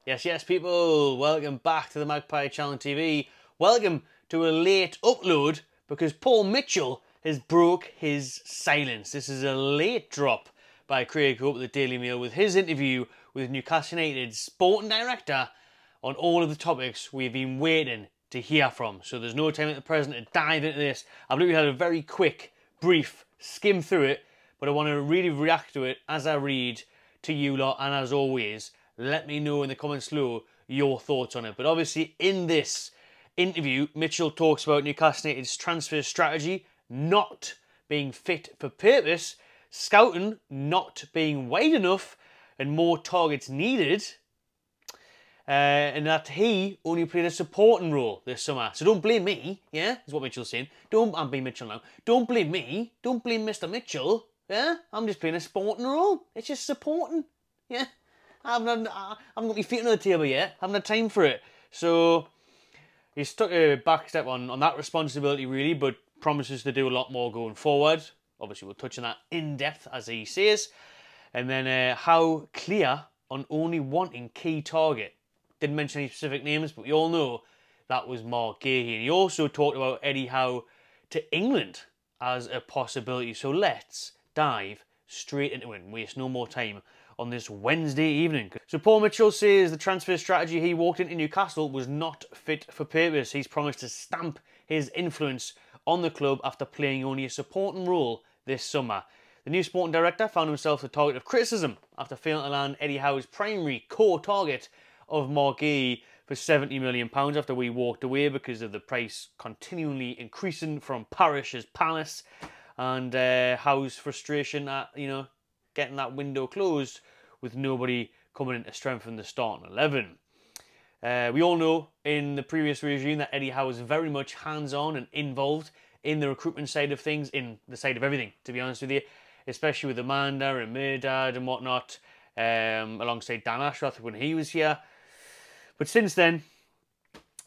Yes, yes, people, welcome back to the Magpie Channel TV. Welcome to a late upload because Paul Mitchell has broke his silence. This is a late drop by Craig Hope at the Daily Mail with his interview with Newcastle United's sporting director on all of the topics we've been waiting to hear from. So there's no time at the present to dive into this. I've literally had a very quick, brief skim through it, but I want to really react to it as I read to you lot, and as always, let me know in the comments below your thoughts on it. But obviously in this interview, Mitchell talks about Newcastle United's transfer strategy not being fit for purpose, scouting not being wide enough, and more targets needed, and that he only played a supporting role this summer. So don't blame me, yeah, is what Mitchell's saying. I'm being Mitchell now. Don't blame me, don't blame Mr. Mitchell, yeah? I'm just playing a supporting role. It's just supporting, yeah? I haven't got my feet under the table yet. I haven't had time for it. So he's took a back step on that responsibility really, but promises to do a lot more going forward. Obviously we'll touch on that in depth as he says. And then Howe clear on only wanting key target. Didn't mention any specific names, but we all know that was Mark Gahey. And he also talked about Eddie Howe to England as a possibility. So let's dive straight into it and waste no more time on this Wednesday evening. So Paul Mitchell says the transfer strategy he walked into Newcastle was not fit for purpose. He's promised to stamp his influence on the club after playing only a supporting role this summer. The new sporting director found himself the target of criticism after failing to land Eddie Howe's primary core target of Mark Gahey for £70 million after we walked away because of the price continually increasing from Parish's Palace, and Howe's frustration at, getting that window closed with nobody coming in to strengthen the starting 11. We all know in the previous regime that Eddie Howe was very much hands-on and involved in the recruitment side of things, in the side of everything, to be honest with you, especially with Amanda and Merdad and whatnot, alongside Dan Ashworth when he was here. But since then,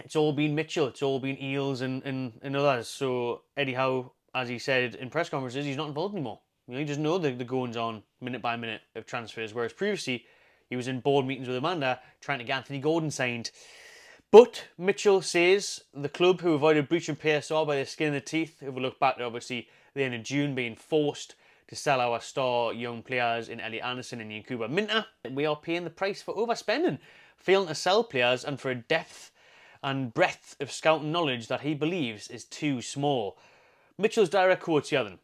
it's all been Mitchell, it's all been Eels and others. So Eddie Howe, as he said in press conferences, he's not involved anymore. You just know the goings on minute by minute of transfers, whereas previously he was in board meetings with Amanda trying to get Anthony Gordon signed. But Mitchell says the club, who avoided breaching PSR by the skin of the teeth, if we look back to obviously the end of June being forced to sell our star young players in Elliot Anderson and Yankuba Minter, we are paying the price for overspending, failing to sell players, and for a depth and breadth of scouting knowledge that he believes is too small. Mitchell's direct quotes here then.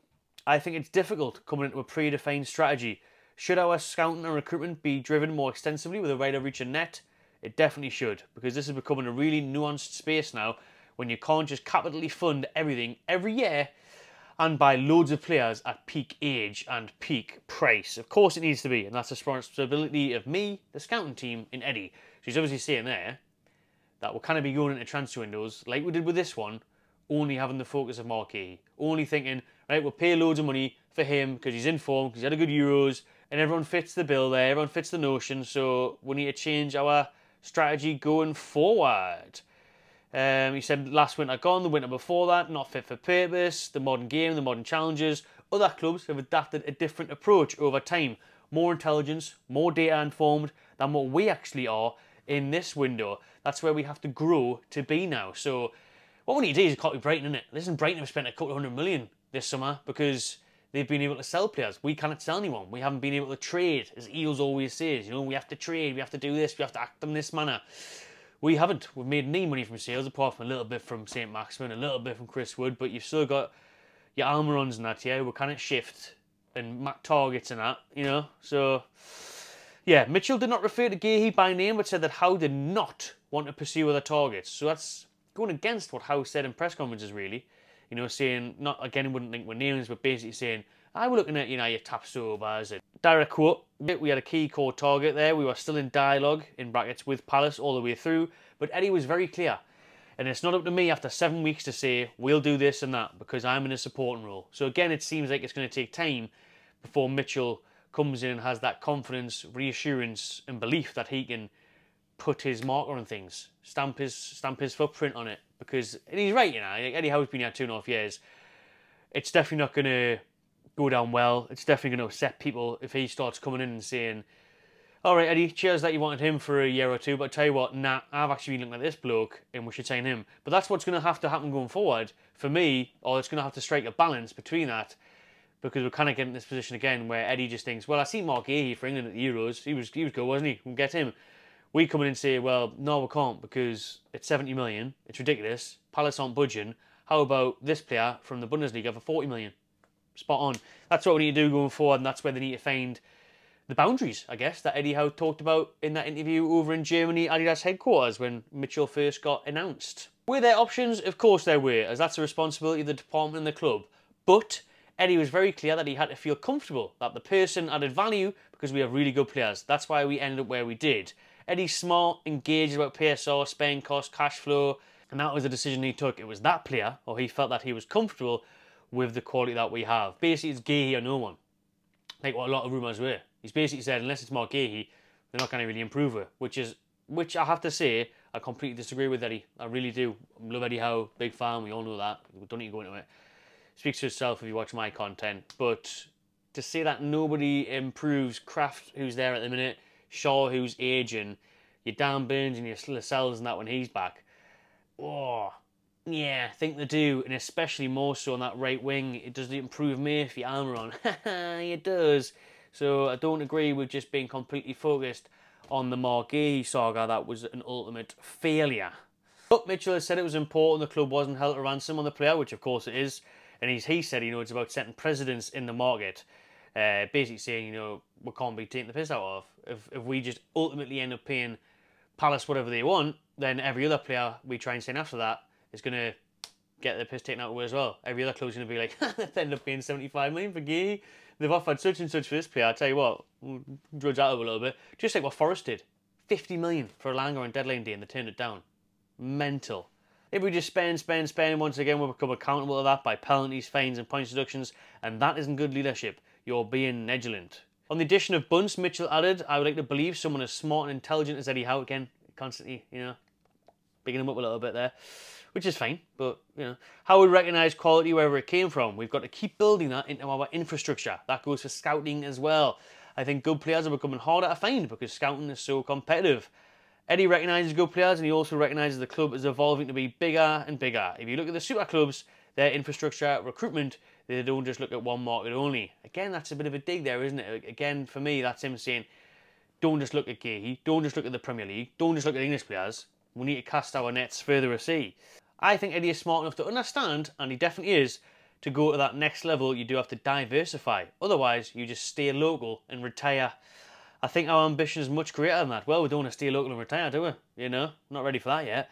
I think it's difficult coming into a predefined strategy. Should our scouting and recruitment be driven more extensively with a wider reach and net? It definitely should, because this is becoming a really nuanced space now when you can't just capitally fund everything every year and buy loads of players at peak age and peak price. Of course it needs to be, and that's the responsibility of me, the scouting team, and Eddie. So he's obviously saying there that we'll kind of be going into transfer windows like we did with this one, only having the focus of Mark Gahey. Only thinking, right, we'll pay loads of money for him because he's in form, because he had a good Euros, and everyone fits the bill there, everyone fits the notion, so we need to change our strategy going forward. He said last winter gone, the winter before that, not fit for purpose, the modern game, the modern challenges. Other clubs have adapted a different approach over time. More intelligence, more data informed than what we actually are in this window. That's where we have to grow to be now. So what we need to do is copy Brighton, innit? Listen, Brighton have spent a couple of $100 million this summer because they've been able to sell players. We cannot sell anyone. We haven't been able to trade, as Eels always says. We have to trade, we have to do this, we have to act in this manner. We haven't. We've made any money from sales, apart from a little bit from St. Maximin, a little bit from Chris Wood, but you've still got your Almirons and that, yeah? We're kind of shift and targets and that, So, yeah, Mitchell did not refer to Gahey by name, but said that Howe did not want to pursue other targets. So that's going against what Howe said in press conferences, really. Saying, not, again, wouldn't link with names, but basically saying, I were looking at, your Tapsobas and direct quote. We had a key core target there. We were still in dialogue, in brackets, with Palace all the way through. But Eddie was very clear. And it's not up to me after 7 weeks to say, we'll do this and that, because I'm in a supporting role. So again, it seems like it's going to take time before Mitchell comes in and has that confidence, reassurance and belief that he can put his marker on things, stamp his footprint on it. Because, and he's right, Eddie Howe's been here 2.5 years. It's definitely not going to go down well. It's definitely going to upset people if he starts coming in and saying, Alright, Eddie, cheers that you wanted him for a year or two, but I tell you what, nah, I've actually been looking at this bloke and we should sign him. But that's what's going to have to happen going forward for me, or it's going to have to strike a balance between that, because we're kind of getting in this position again where Eddie just thinks, well, I see Mark Gahey for England at the Euros. He was good, wasn't he? We'll get him. We come in and say, well, no, we can't because it's 70 million. It's ridiculous. Palace aren't budging. How about this player from the Bundesliga for 40 million? Spot on. That's what we need to do going forward, and that's where they need to find the boundaries, I guess, that Eddie Howe talked about in that interview over in Germany, Adidas headquarters, when Mitchell first got announced. Were there options? Of course there were, as that's a responsibility of the department and the club. But Eddie was very clear that he had to feel comfortable that the person added value because we have really good players. That's why we ended up where we did. Eddie's smart, engaged about PSR, spend cost, cash flow, and that was the decision he took. It was that player, or he felt that he was comfortable with the quality that we have. Basically, it's Gahey or no one, like what a lot of rumours were. He's basically said, unless it's Mark Gahey, they're not going to really improve her, which I have to say, I completely disagree with Eddie. I really do. Love Eddie Howe, big fan, we all know that. We don't need to go into it. Speaks to itself if you watch my content. But to say that nobody improves Kraft, who's there at the minute, Shaw, who's aging, your Dan Burns and your Lascelles and that when he's back, oh, yeah, I think they do, and especially more so on that right wing. It does improve Murphy, Almiron. It does. So I don't agree with just being completely focused on the Mark Gahey saga. That was an ultimate failure. But Mitchell has said it was important the club wasn't held to ransom on the player, which of course it is. And he said, it's about setting precedents in the market. Basically saying, we can't be taking the piss out of. If we just ultimately end up paying Palace whatever they want, then every other player we try and sign after that is going to get the piss taken out of it as well. Every other club's going to be like, they end up paying 75 million for Gahey. They've offered such and such for this player. I tell you what, we'll drudge that up a little bit. Just like what Forest did. 50 million for Elanga on deadline day and they turned it down. Mental. If we just spend, once again we'll become accountable to that by penalties, fines and points deductions, and that isn't good leadership. You're being negligent. On the addition of Bunce, Mitchell added, I would like to believe someone as smart and intelligent as Eddie Howe, again, constantly, bigging him up a little bit there, which is fine, but, Howe would recognise quality wherever it came from. We've got to keep building that into our infrastructure. That goes for scouting as well. I think good players are becoming harder to find because scouting is so competitive. Eddie recognises good players and he also recognises the club is evolving to be bigger and bigger. If you look at the super clubs, their infrastructure, recruitment, they don't just look at one market only. Again, that's a bit of a dig there, isn't it? Again, for me, that's him saying, don't just look at Gahey, don't just look at the Premier League, don't just look at English players. We need to cast our nets further at sea. I think Eddie is smart enough to understand, and he definitely is, to go to that next level, you do have to diversify. Otherwise, you just stay local and retire. I think our ambition is much greater than that. Well, we don't want to stay local and retire, do we? Not ready for that yet.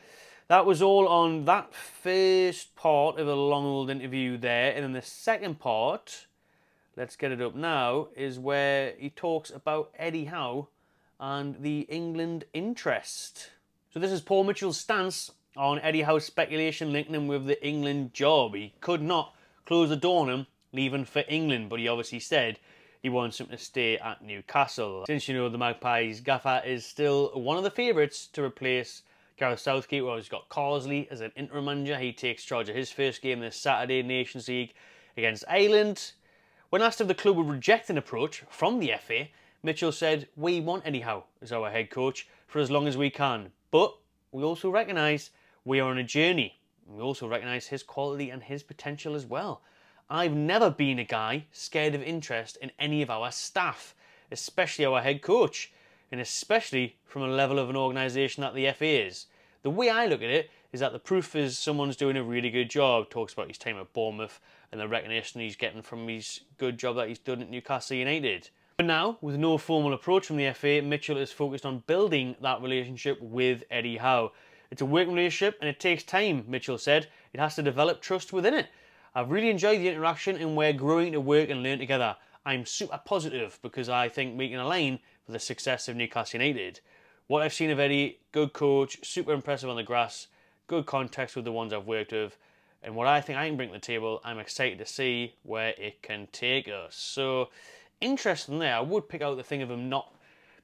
That was all on that first part of a long old interview there. And then the second part, let's get it up now, is where he talks about Eddie Howe and the England interest. So this is Paul Mitchell's stance on Eddie Howe's speculation linking him with the England job. He could not close the door on him leaving for England, but he obviously said he wants him to stay at Newcastle. Since the Magpies gaffer is still one of the favourites to replace Gareth Southgate, where he's got Carsley as an interim manager. He takes charge of his first game this Saturday, Nations League against Ireland. When asked if the club would reject an approach from the FA, Mitchell said, we want Eddie Howe as our head coach for as long as we can, but we also recognise we are on a journey. We also recognise his quality and his potential as well. I've never been a guy scared of interest in any of our staff, especially our head coach, and especially from a level of an organisation that the FA is. The way I look at it is that the proof is someone's doing a really good job. Talks about his time at Bournemouth and the recognition he's getting from his good job that he's done at Newcastle United. But now, with no formal approach from the FA, Mitchell is focused on building that relationship with Eddie Howe. It's a working relationship and it takes time, Mitchell said. It has to develop trust within it. I've really enjoyed the interaction and we're growing to work and learn together. I'm super positive because I think we can align for the success of Newcastle United. What I've seen of Eddie, good coach, super impressive on the grass, good context with the ones I've worked with, and what I think I can bring to the table, I'm excited to see where it can take us. So, interesting there. I would pick out the thing of him not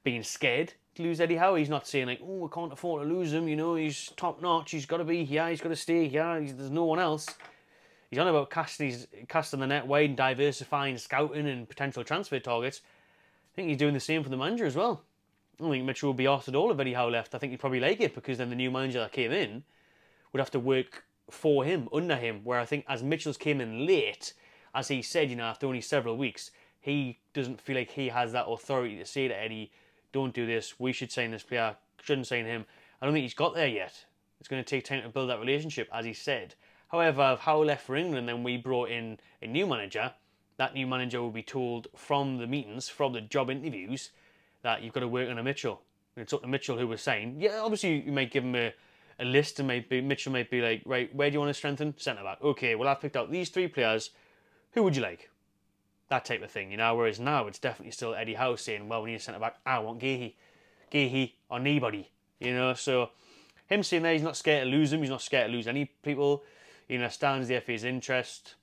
being scared to lose Eddie Howe. He's not saying like, oh, we can't afford to lose him, he's top notch, he's got to be here, he's got to stay here, there's no one else. He's on about casting the net wide and diversifying scouting and potential transfer targets. I think he's doing the same for the manager as well. I don't think Mitchell would be asked at all if Eddie Howe left. I think he'd probably like it, because then the new manager that came in would have to work for him, under him, where I think as Mitchell's came in late, as he said, you know, after only several weeks, he doesn't feel like he has that authority to say to Eddie, don't do this, we should sign this player, shouldn't sign him. I don't think he's got there yet. It's going to take time to build that relationship, as he said. However, if Howe left for England and then we brought in a new manager, that new manager will be told from the meetings, from the job interviews, that you've got to work on a Mitchell. And it's up to Mitchell who was saying, yeah, obviously you might give him a list, and Mitchell might be like, right, where do you want to strengthen? Centre-back. Okay, well, I've picked out these 3 players. Who would you like? That type of thing, you know, whereas now it's definitely still Eddie Howe saying, well, we need a centre-back. I want Gahey or anybody, you know. So him saying that he's not scared to lose him, he's not scared to lose any people, he understands the FA's interest.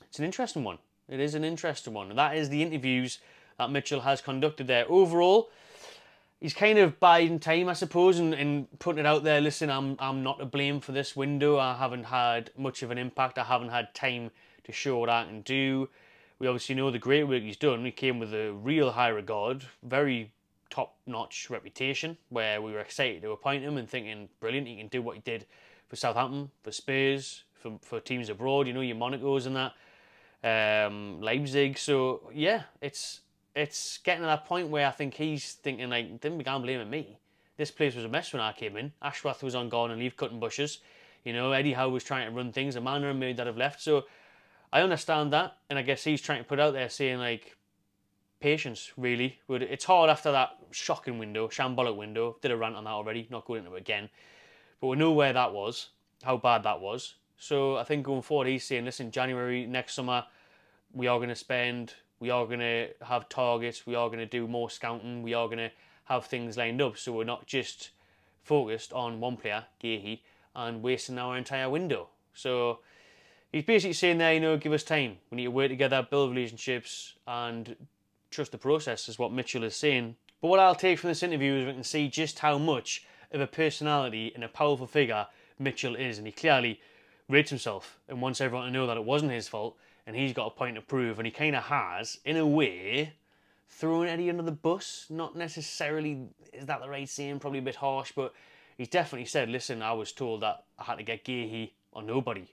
It's an interesting one. It is an interesting one. And that is the interviews that Mitchell has conducted there. Overall, he's kind of biding time, I suppose, and putting it out there, listen, I'm not to blame for this window. I haven't had much of an impact. I haven't had time to show what I can do. We obviously know the great work he's done. He came with a real high regard, very top-notch reputation, where we were excited to appoint him and thinking, brilliant, he can do what he did for Southampton, for Spurs, for teams abroad, you know, your Monacos and that, Leipzig. So, yeah, it's getting to that point where I think he's thinking, like, didn't begin blaming me. This place was a mess when I came in. Ashworth was on garden leave cutting bushes. You know, Eddie Howe was trying to run things. Amanda and Maid that have left. So I understand that. And I guess he's trying to put out there saying, like, patience, really. It's hard after that shocking window, shambolic window. Did a rant on that already. Not going into it again. But we know where that was, how bad that was. So I think going forward, he's saying, listen, January, next summer, we are going to spend... We are going to have targets, we are going to do more scouting, we are going to have things lined up, so we're not just focused on one player, Gahey, and wasting our entire window. So he's basically saying there, you know, give us time. We need to work together, build relationships, and trust the process, is what Mitchell is saying. But what I'll take from this interview is we can see just how much of a personality and a powerful figure Mitchell is, and he clearly rates himself and wants everyone to know that it wasn't his fault, and he's got a point to prove, and he kind of has, in a way, thrown Eddie under the bus. Not necessarily, is that the right saying, probably a bit harsh, but he's definitely said, listen, I was told that I had to get Gahey or nobody.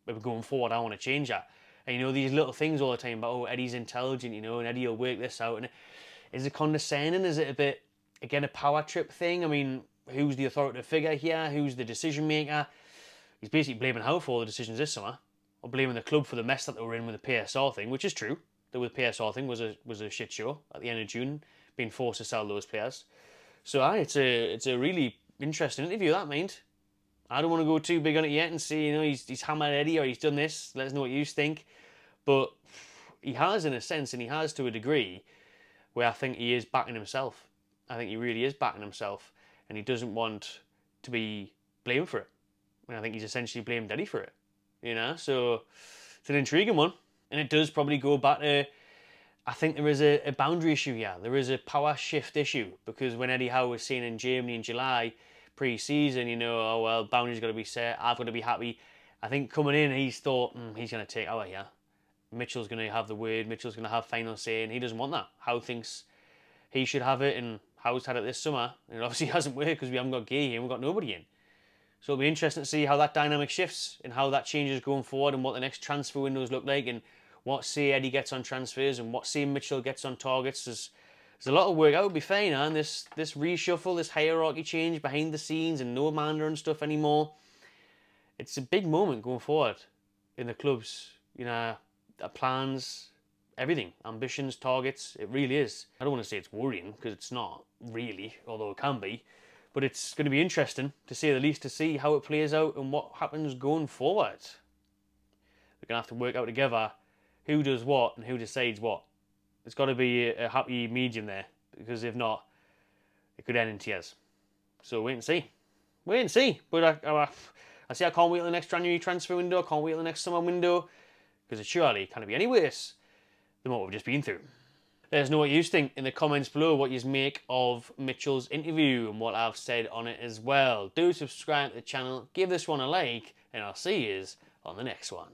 But going forward, I want to change that. And, you know, these little things all the time about, oh, Eddie's intelligent, you know, and Eddie will work this out. And is it condescending? Is it a bit, again, a power trip thing? I mean, who's the authoritative figure here? Who's the decision maker? He's basically blaming Howe for all the decisions this summer, or blaming the club for the mess that they were in with the PSR thing, which is true. The PSR thing was a shit show at the end of June, being forced to sell those players. So it's a really interesting interview, that, mind. I don't want to go too big on it yet and say, you know, he's hammered Eddie or he's done this. Let us know what you think. But he has, in a sense, and he has to a degree, where I think he is backing himself. I think he really is backing himself, and he doesn't want to be blamed for it. And I think he's essentially blamed Eddie for it. You know, so it's an intriguing one. And it does probably go back to, I think there is a boundary issue here. There is a power shift issue. Because when Eddie Howe was seen in Germany in July, pre-season, you know, oh, well, boundaries got to be set. I've got to be happy. I think coming in, he's thought, he's going to take over here. Mitchell's going to have the word. Mitchell's going to have final say. And he doesn't want that. Howe thinks he should have it. And Howe's had it this summer. And it obviously hasn't worked because we haven't got Gahey and we've got nobody in. So it'll be interesting to see how that dynamic shifts and how that changes going forward and what the next transfer windows look like and what say Eddie gets on transfers and what say Mitchell gets on targets. There's a lot of work. That would be fine, huh? And this reshuffle, this hierarchy change behind the scenes and no Amanda and stuff anymore. It's a big moment going forward in the club's, you know, plans, everything, ambitions, targets. It really is. I don't want to say it's worrying because it's not really, although it can be. But it's going to be interesting, to say the least, to see how it plays out and what happens going forward. We're going to have to work out together who does what and who decides what. There's got to be a happy medium there, because if not, it could end in tears. So wait and see. Wait and see. But I say I can't wait till the next January transfer window. I can't wait till the next summer window, because it surely can't be any worse than what we've just been through. Let us know what you think in the comments below, what you make of Mitchell's interview and what I've said on it as well. Do subscribe to the channel, give this one a like, and I'll see you on the next one.